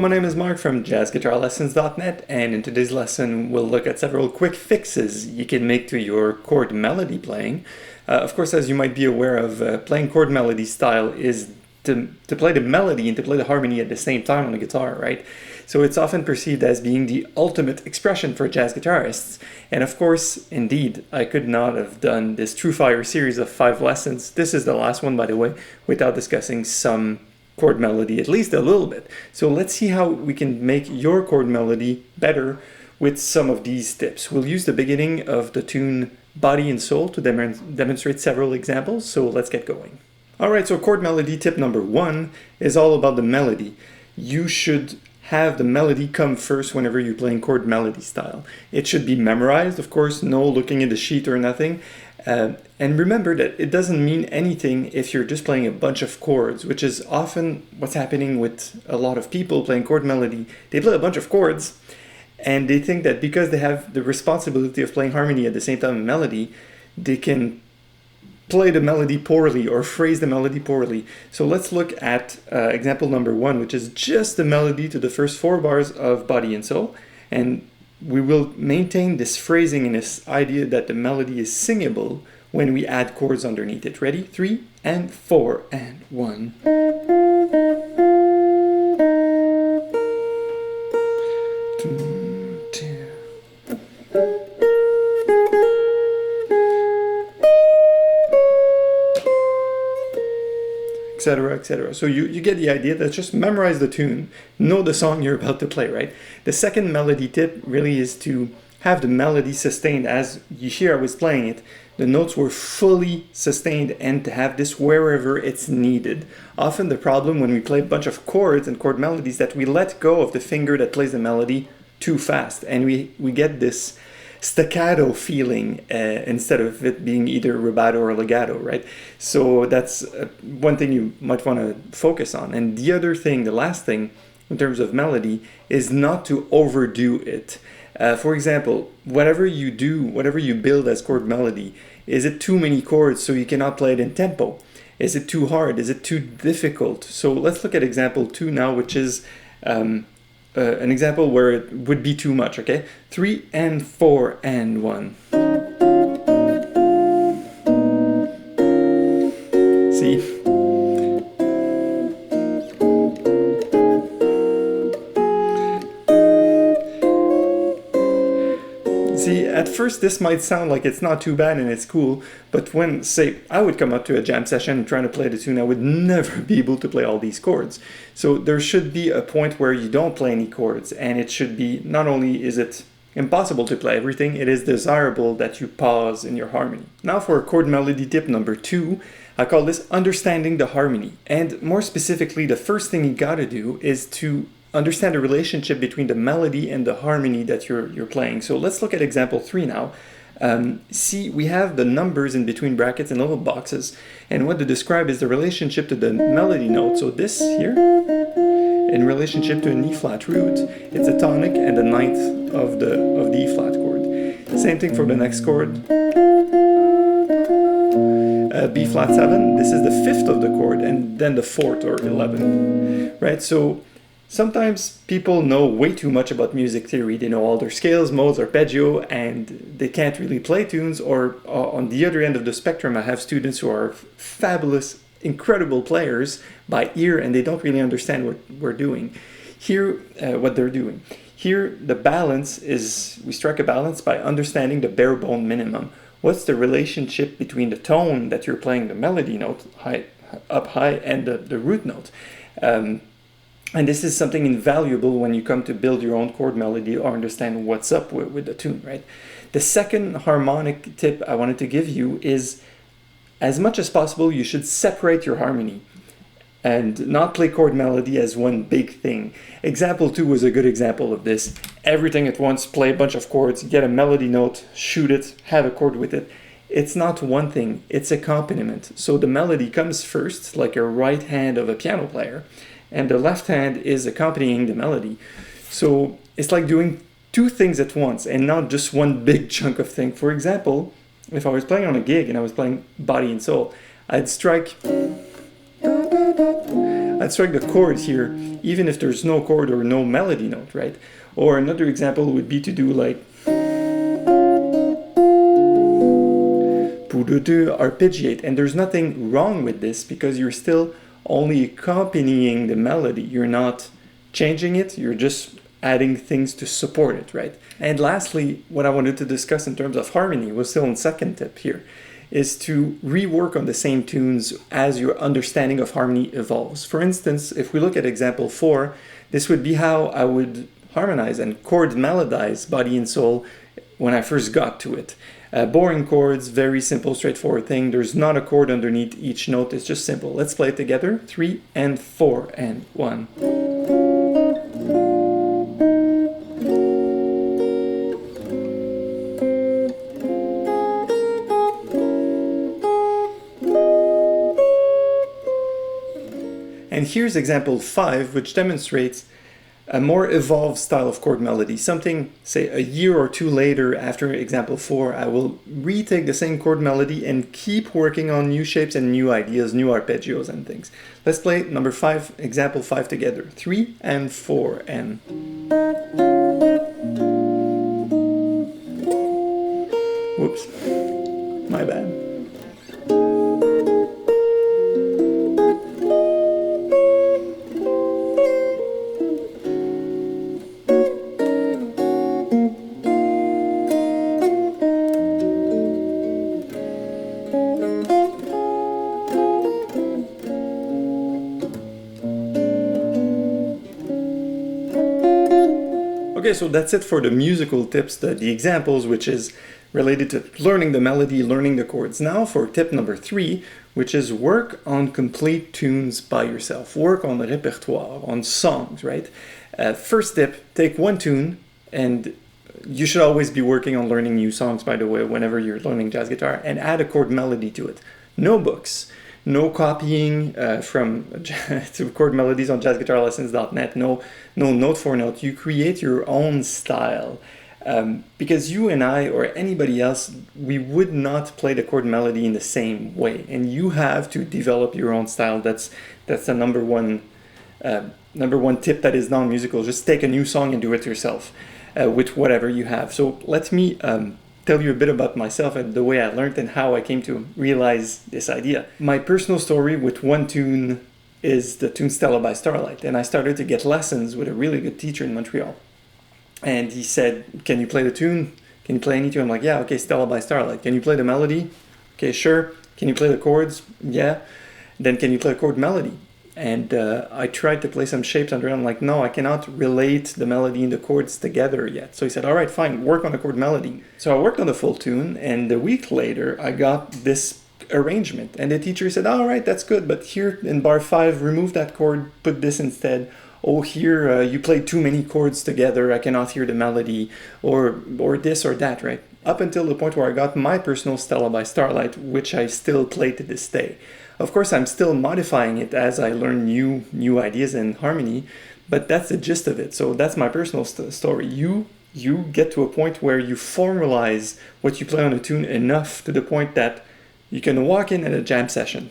my name is Mark from jazzguitarlessons.net, and in today's lesson we'll look at several quick fixes you can make to your chord melody playing. Of course, as you might be aware of, playing chord melody style is to play the melody and to play the harmony at the same time on the guitar, right? So it's often perceived as being the ultimate expression for jazz guitarists. And of course, indeed, I could not have done this True Fire series of 5 lessons. This is the last one, by the way, without discussing some chord melody, at least a little bit. So let's see how we can make your chord melody better with some of these tips. We'll use the beginning of the tune Body and Soul to demonstrate several examples, so let's get going. Alright, so chord melody tip number 1 is all about the melody. You should have the melody come first whenever you're playing chord melody style. It should be memorized, of course, no looking at the sheet or nothing. And remember that it doesn't mean anything if you're just playing a bunch of chords, which is often what's happening with a lot of people playing chord melody. They play a bunch of chords and they think that because they have the responsibility of playing harmony at the same time as melody, they can play the melody poorly or phrase the melody poorly. So let's look at example number 1, which is just the melody to the first 4 bars of Body and Soul. And we will maintain this phrasing and this idea that the melody is singable when we add chords underneath it. Ready? 3 and 4 and 1. Etc., etc. So you get the idea that just memorize the tune, know the song you're about to play, right? The second melody tip really is to have the melody sustained. As you hear I was playing it, the notes were fully sustained, and to have this wherever it's needed. Often the problem when we play a bunch of chords and chord melodies that we let go of the finger that plays the melody too fast, and we get this staccato feeling instead of it being either rubato or legato, right? So that's one thing you might want to focus on. And the other thing, the last thing in terms of melody, is not to overdo it. For example, whatever you do, whatever you build as chord melody, is it too many chords so you cannot play it in tempo? Is it too hard? Is it too difficult? So let's look at example 2 now, which is an example where it would be too much, okay? 3 and 4 and 1. See? See, at first this might sound like it's not too bad and it's cool, but when, say, I would come up to a jam session trying to play the tune, I would never be able to play all these chords. So there should be a point where you don't play any chords, and it should be, not only is it impossible to play everything, it is desirable that you pause in your harmony. Now for chord melody tip number 2, I call this understanding the harmony. And more specifically, the first thing you gotta do is to understand the relationship between the melody and the harmony that you're playing. So let's look at example 3 now. See, we have the numbers in between brackets and little boxes, and what they describe is the relationship to the melody note. So this here, in relationship to an E flat root, it's a tonic and a ninth of the E flat chord. Same thing for the next chord. B flat 7, this is the 5th of the chord, and then the 4th or 11, right? So sometimes people know way too much about music theory. They know all their scales, modes, arpeggio, and they can't really play tunes. Or on the other end of the spectrum, I have students who are fabulous, incredible players by ear, and they don't really understand what we're doing. Here, what they're doing. Here, the balance is, we strike a balance by understanding the bare bone minimum. What's the relationship between the tone that you're playing, the melody note, up high, and the root note? And this is something invaluable when you come to build your own chord melody or understand what's up with the tune, right? The second harmonic tip I wanted to give you is, as much as possible, you should separate your harmony and not play chord melody as one big thing. Example 2 was a good example of this. Everything at once, play a bunch of chords, get a melody note, shoot it, have a chord with it. It's not one thing, it's accompaniment. So the melody comes first, like a right hand of a piano player, and the left hand is accompanying the melody. So it's like doing 2 things at once and not just one big chunk of thing. For example, if I was playing on a gig and I was playing Body and Soul, I'd strike I'd strike the chord here, even if there's no chord or no melody note, right? Or another example would be to do like arpeggiate, and there's nothing wrong with this because you're still only accompanying the melody. You're not changing it, you're just adding things to support it, right? And lastly, what I wanted to discuss in terms of harmony was still in second tip here, is to rework on the same tunes as your understanding of harmony evolves. For instance, if we look at example 4, this would be how I would harmonize and chord melodize Body and Soul when I first got to it. Boring chords, very simple, straightforward thing. There's not a chord underneath each note, it's just simple. Let's play it together. 3 and 4 and 1. And here's example 5, which demonstrates a more evolved style of chord melody. Something, say, a year or two later after example 4, I will retake the same chord melody and keep working on new shapes and new ideas, new arpeggios and things. Let's play number 5, example 5 together. 3 and 4 and... Whoops, my bad. Okay, so that's it for the musical tips, the examples, which is related to learning the melody, learning the chords. Now for tip number 3, which is work on complete tunes by yourself. Work on the repertoire, on songs, right? First tip, take one tune, and you should always be working on learning new songs, by the way, whenever you're learning jazz guitar, and add a chord melody to it. No books. No copying from to chord melodies on jazzguitarlessons.net. No note for note. You create your own style. Because you and I or anybody else, we would not play the chord melody in the same way. And you have to develop your own style. That's the number one tip that is non-musical. Just take a new song and do it yourself with whatever you have. So let me tell you a bit about myself and the way I learned and how I came to realize this idea. My personal story with one tune is the tune Stella by Starlight, and I started to get lessons with a really good teacher in Montreal. And he said, can you play the tune? Can you play any tune? I'm like, yeah, okay, Stella by Starlight. Can you play the melody? Okay, sure. Can you play the chords? Yeah. Then can you play a chord melody? And I tried to play some shapes under it. I'm like, no, I cannot relate the melody and the chords together yet. So he said, all right, fine, work on a chord melody. So I worked on the full tune, and a week later, I got this arrangement. And the teacher said, all right, that's good, but here in bar 5, remove that chord, put this instead. Oh, here you played too many chords together, I cannot hear the melody, or this or that, right? Up until the point where I got my personal Stella by Starlight, which I still play to this day. Of course, I'm still modifying it as I learn new ideas in harmony, but that's the gist of it. So that's my personal story. You get to a point where you formalize what you play on a tune enough to the point that you can walk in at a jam session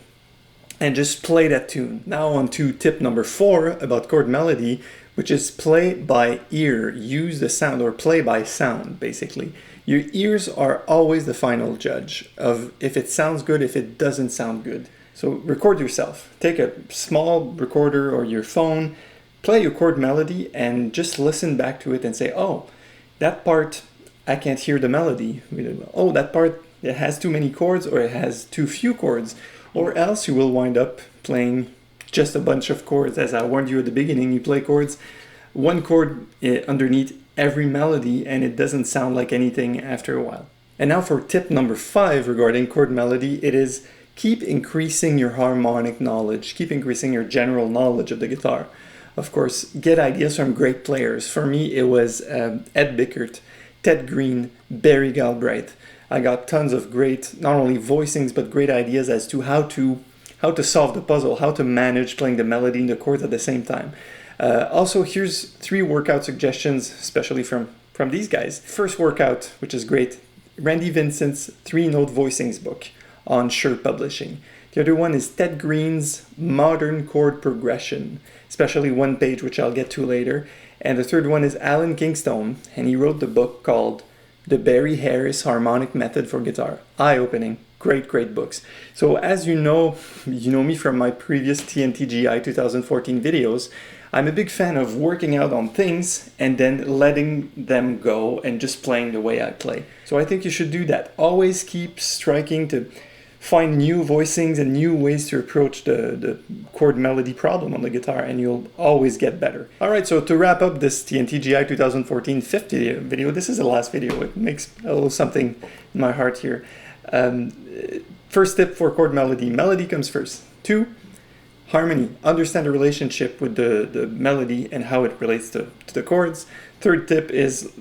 and just play that tune. Now on to tip number 4 about chord melody, which is play by ear. Use the sound, or play by sound, basically. Your ears are always the final judge of if it sounds good, if it doesn't sound good. So record yourself. Take a small recorder or your phone, play your chord melody, and just listen back to it and say, oh, that part, I can't hear the melody. Oh, that part, it has too many chords, or it has too few chords. Or else you will wind up playing just a bunch of chords. As I warned you at the beginning, you play chords, one chord underneath every melody, and it doesn't sound like anything after a while. And now for tip number 5 regarding chord melody, it is keep increasing your harmonic knowledge, keep increasing your general knowledge of the guitar. Of course, get ideas from great players. For me, it was Ed Bickert, Ted Green, Barry Galbraith. I got tons of great, not only voicings, but great ideas as to how to solve the puzzle, how to manage playing the melody and the chords at the same time. Also, here's 3 workout suggestions, especially from these guys. First workout, which is great, Randy Vincent's 3-Note Voicings book on Chord Publishing. The other one is Ted Green's Modern Chord Progression, especially one page which I'll get to later. And the third one is Alan Kingstone, and he wrote the book called The Barry Harris Harmonic Method for Guitar. Eye-opening. Great books. So as you know me from my previous TNTGI 2014 videos, I'm a big fan of working out on things and then letting them go and just playing the way I play. So I think you should do that. Always keep striking to find new voicings and new ways to approach the chord melody problem on the guitar, and you'll always get better. Alright, so to wrap up this TNTGI 2014 fifth video, this is the last video. It makes a little something in my heart here. First tip for chord melody. Melody comes first. 2, harmony. Understand the relationship with the melody and how it relates to the chords. Third tip is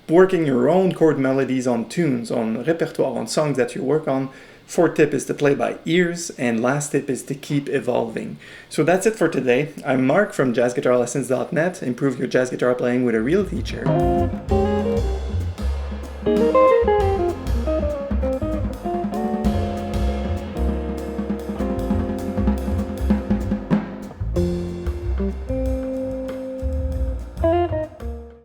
working your own chord melodies on tunes, on repertoire, on songs that you work on. Fourth tip is to play by ears, and last tip is to keep evolving. So that's it for today. I'm Mark from jazzguitarlessons.net. Improve your jazz guitar playing with a real teacher.